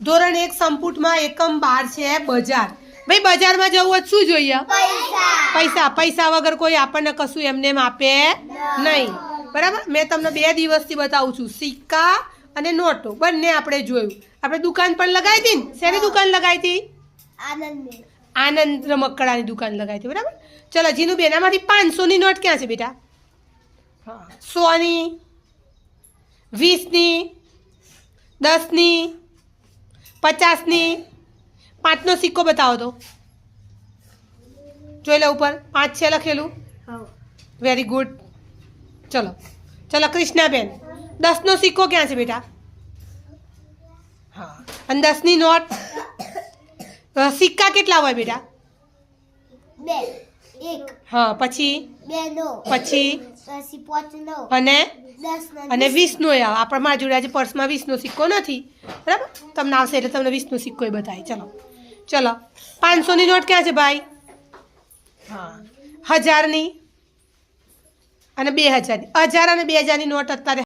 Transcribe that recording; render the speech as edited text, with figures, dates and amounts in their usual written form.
ધોરણ 1 સંપુટમાં એકમ 12 છે બજાર. ભાઈ બજારમાં જવું હોય શું જોઈએ? પૈસા. પૈસા વગર કોઈ આપણને કશું એમને એમ આપે નહીં. બરાબર. મેં તમને 2 દિવસથી બતાવું છું. સિક્કા અને નોટો બંને આપણે જોયું. આપણે દુકાન પણ લગાવી હતી ને. શેની દુકાન લગાવી હતી? આનંદ રમકડાની દુકાન લગાવી હતી. બરાબર. ચલો જીનું બેન, આમાંથી 500ની નોટ ક્યાં છે બેટા? હા, 100ની, 20ની, 10ની, 50ની. 5નો સિક્કો બતાવો તો. જોઈ લો ઉપર 5 છે લખેલું. Very good. ચલો ચલો કૃષ્ણાબેન, 10નો સિક્કો ક્યાં છે બેટા? હા, અને 10ની નોટ. સિક્કા કેટલા હોય બેટા? 2 1 હા, પછી 2 નો પછી પછી 5 નો અને 10 નો અને 20નો આવે. આપણે મારા જોડે આજે પર્સમાં 20નો સિક્કો નથી. બરાબર. તમને આવશે એટલે તમને 20નો સિક્કો એ બતાવી. ચલો ચલો 500ની નોટ ક્યાં છે ભાઈ? હા, 1000ની અને 2000ની. 1000 અને 2000ની નોટ અત્યારે